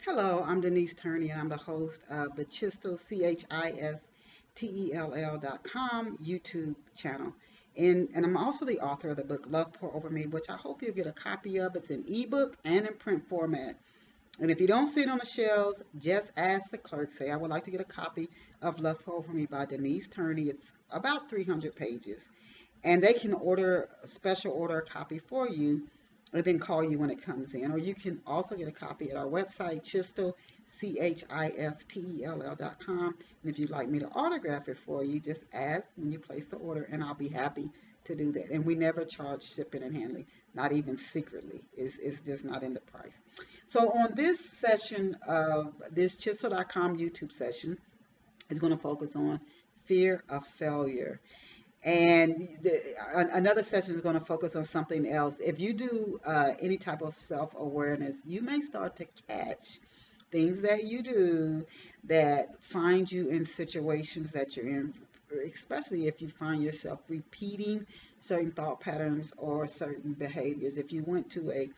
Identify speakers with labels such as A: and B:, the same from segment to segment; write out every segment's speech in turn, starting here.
A: Hello, I'm Denise Turney, and I'm the host of the Chistel, CHISTELL.com YouTube channel. And I'm also the author of the book Love Pour Over Me, which I hope you'll get a copy of. It's in ebook and in print format. And if you don't see it on the shelves, just ask the clerk. Say, I would like to get a copy of Love Pour Over Me by Denise Turney. It's about 300 pages. And they can special order a copy for you and then call you when it comes in. Or you can also get a copy at our website, Chistel, CHISTELL.com. And if you'd like me to autograph it for you, just ask when you place the order, and I'll be happy to do that. And we never charge shipping and handling, not even secretly. It's just not in the price. So on this session of this Chistel.com YouTube session is going to focus on fear of failure. And another session is going to focus on something else. If you do any type of self-awareness, you may start to catch things that you do that find you in situations that you're in, especially if you find yourself repeating certain thought patterns or certain behaviors. If you went to a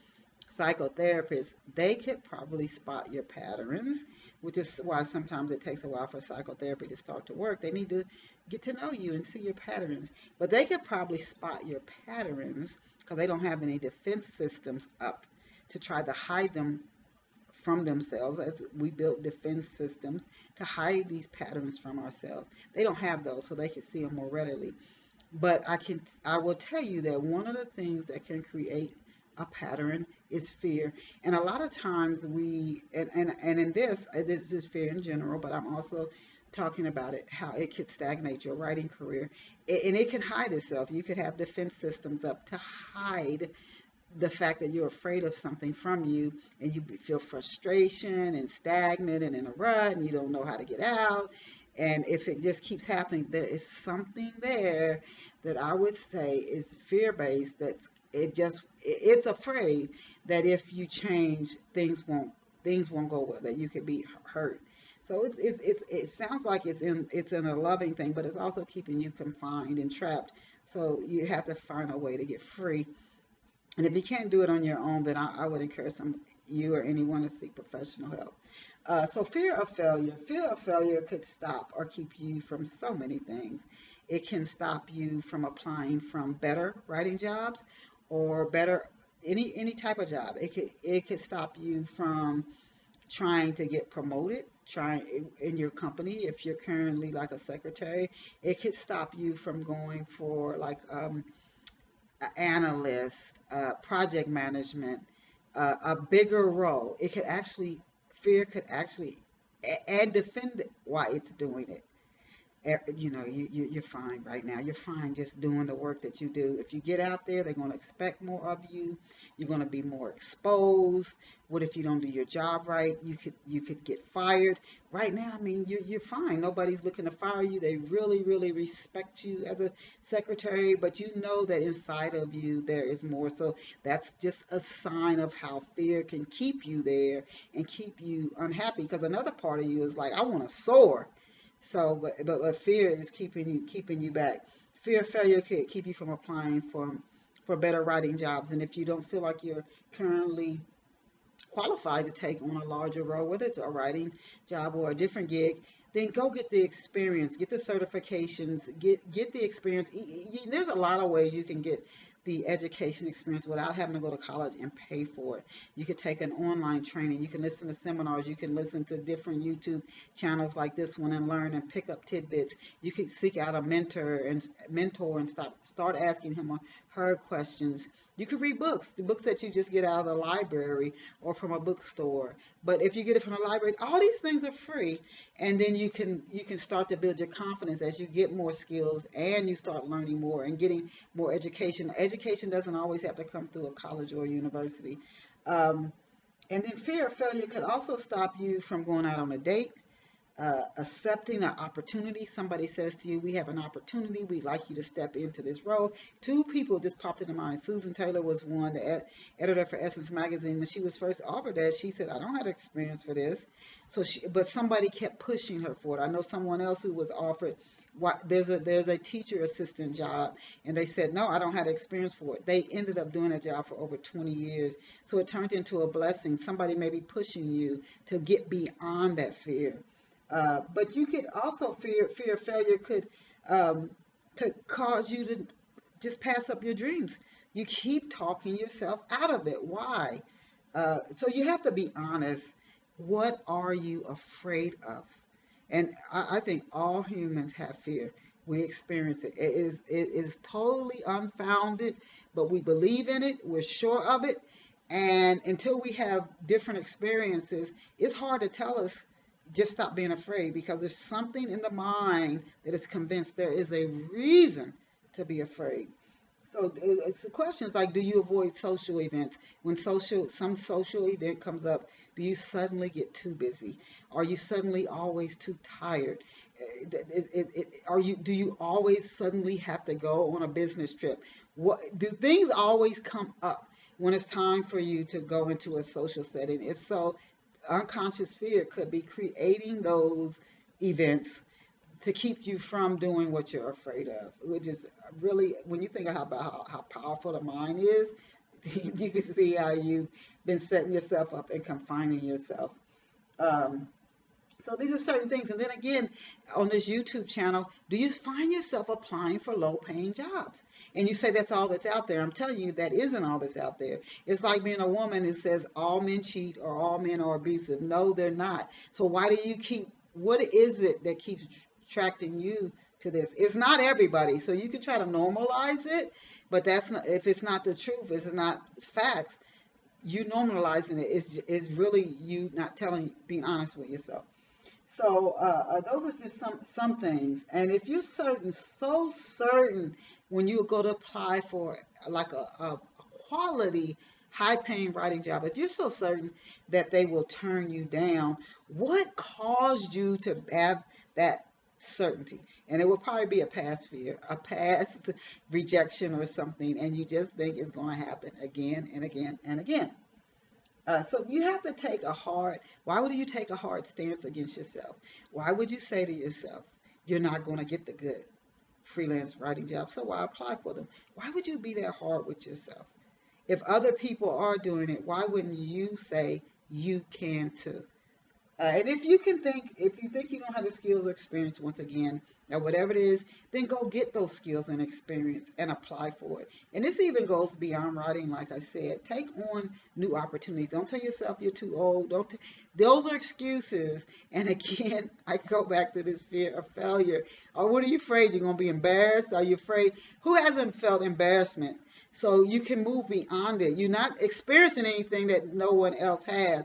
A: psychotherapists, they could probably spot your patterns, which is why sometimes it takes a while for psychotherapy to start to work. They need to get to know you and see your patterns. But they could probably spot your patterns because they don't have any defense systems up to try to hide them from themselves, as we built defense systems to hide these patterns from ourselves. They don't have those, so they can see them more readily. But I will tell you that one of the things that can create a pattern is fear. And a lot of times and in this is fear in general, but I'm also talking about it, how it could stagnate your writing career. And it can hide itself. You could have defense systems up to hide the fact that you're afraid of something from you, and you feel frustration and stagnant and in a rut, and you don't know how to get out. And if it just keeps happening, there is something there that I would say is fear-based, that it's afraid that if you change, things won't go well, that you could be hurt. So it sounds like it's in a loving thing, but it's also keeping you confined and trapped. So you have to find a way to get free. And if you can't do it on your own, then I would encourage you or anyone to seek professional help. So fear of failure could stop or keep you from so many things. It can stop you from applying from better writing jobs or better any type of job. It could stop you from trying to get promoted, trying in your company. If you're currently like a secretary, it could stop you from going for like analyst, project management, a bigger role. Fear could actually, and defend why it's doing it. You're fine right now. You're fine just doing the work that you do. If you get out there, they're going to expect more of you. You're going to be more exposed. What if you don't do your job right? You could get fired. Right now, I mean, you're fine. Nobody's looking to fire you. They really, really respect you as a secretary, but you know that inside of you there is more. So that's just a sign of how fear can keep you there and keep you unhappy. Because another part of you is like, I want to soar. So, but fear is keeping you back. Fear of failure could keep you from applying for better writing jobs. And if you don't feel like you're currently qualified to take on a larger role, whether it's a writing job or a different gig, then go get the experience, get the certifications, get the experience. There's a lot of ways you can get the education experience without having to go to college and pay for it. You could take an online training, you can listen to seminars, you can listen to different YouTube channels like this one and learn and pick up tidbits. You could seek out a mentor and start asking him or her questions. You could read books, the books that you just get out of the library or from a bookstore. But if you get it from the library, all these things are free, and then you can start to build your confidence as you get more skills and you start learning more and getting more education. Education doesn't always have to come through a college or a university. Um, and then fear of failure could also stop you from going out on a date, accepting an opportunity. Somebody says to you, we have an opportunity, we'd like you to step into this role. Two people just popped into mind. Susan Taylor was one, the editor for Essence Magazine. When she was first offered that, she said, I don't have experience for this. But somebody kept pushing her for it. I know someone else who was offered There's a teacher assistant job, and they said no, I don't have experience for it. They ended up doing a job for over 20 years, so it turned into a blessing. Somebody may be pushing you to get beyond that fear. But you could also fear of failure um, could cause you to just pass up your dreams. You keep talking yourself out of it. Why? So you have to be honest. What are you afraid of? And I think all humans have fear. We experience it. It is totally unfounded, but we believe in it. We're sure of it. And until we have different experiences, it's hard to tell us just stop being afraid, because there's something in the mind that is convinced there is a reason to be afraid. So it's the questions like, do you avoid social events? When some social event comes up, do you suddenly get too busy? Are you suddenly always too tired? Do you always suddenly have to go on a business trip? What do things always come up when it's time for you to go into a social setting? If so, unconscious fear could be creating those events to keep you from doing what you're afraid of, which is really, when you think about how powerful the mind is, you can see how you've been setting yourself up and confining yourself. Um, so these are certain things. And then again, on this YouTube channel, do you find yourself applying for low paying jobs? And you say that's all that's out there. I'm telling you, that isn't all that's out there. It's like being a woman who says all men cheat or all men are abusive. No, they're not. So why do you what is it that keeps attracting you to this? It's not everybody. So you can try to normalize it, but that's not, if it's not the truth, it's not facts, you normalizing it is really you not being honest with yourself. So those are just some things. And if you're certain, so certain, when you go to apply for like a quality, high-paying writing job, if you're so certain that they will turn you down, what caused you to have that certainty? And it will probably be a past fear, a past rejection or something, and you just think it's going to happen again and again and again. So you have to why would you take a hard stance against yourself? Why would you say to yourself, you're not going to get the good freelance writing job, so why apply for them? Why would you be that hard with yourself? If other people are doing it, why wouldn't you say you can too? And if you think you don't have the skills or experience, once again, or whatever it is, then go get those skills and experience and apply for it. And this even goes beyond writing, like I said. Take on new opportunities. Don't tell yourself you're too old. Those are excuses. And again, I go back to this fear of failure. Or what are you afraid? You're going to be embarrassed? Are you afraid? Who hasn't felt embarrassment? So you can move beyond it. You're not experiencing anything that no one else has.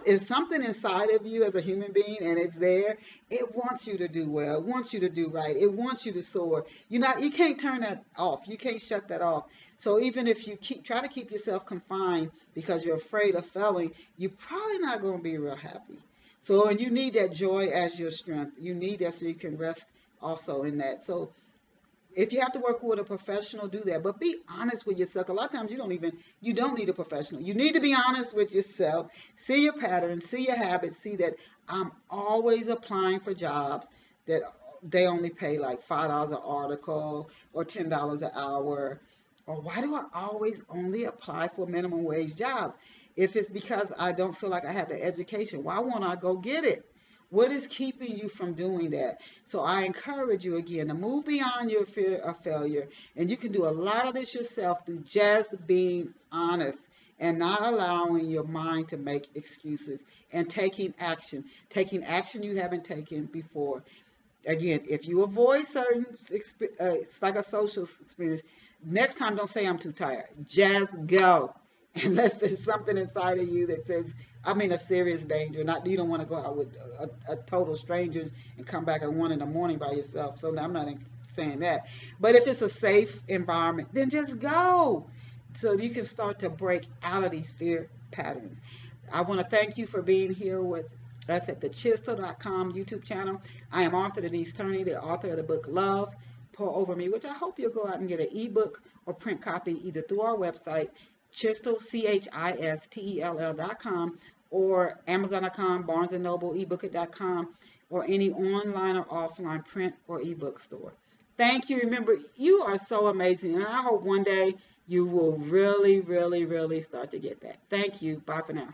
A: Is something inside of you as a human being, and it's there. It wants you to do well. It wants you to do right. It wants you to soar. You can't turn that off. You can't shut that off. So even if you try to keep yourself confined because you're afraid of failing, you're probably not going to be real happy. So, and you need that joy as your strength. You need that so you can rest also in that. So if you have to work with a professional, do that. But be honest with yourself. A lot of times you don't need a professional. You need to be honest with yourself. See your patterns, see your habits, see that I'm always applying for jobs that they only pay like $5 an article or $10 an hour. Or why do I always only apply for minimum wage jobs? If it's because I don't feel like I have the education, why won't I go get it? What is keeping you from doing that? So I encourage you again to move beyond your fear of failure. And you can do a lot of this yourself through just being honest and not allowing your mind to make excuses and taking action you haven't taken before. Again, if you avoid certain, it's like a social experience, next time don't say I'm too tired. Just go. Unless there's something inside of you that says, I'm in a serious danger. You don't want to go out with a total strangers and come back at 1 in the morning by yourself. So I'm not saying that. But if it's a safe environment, then just go. So you can start to break out of these fear patterns. I want to thank you for being here with us at the Chisel.com YouTube channel. I am author Denise Turney, the author of the book Love, Pour Over Me, which I hope you'll go out and get an ebook or print copy either through our website, Chisel, CHISTELL.com, or Amazon.com, Barnes & Noble, ebook.com, or any online or offline print or ebook store. Thank you. Remember, you are so amazing, and I hope one day you will really, really, really start to get that. Thank you. Bye for now.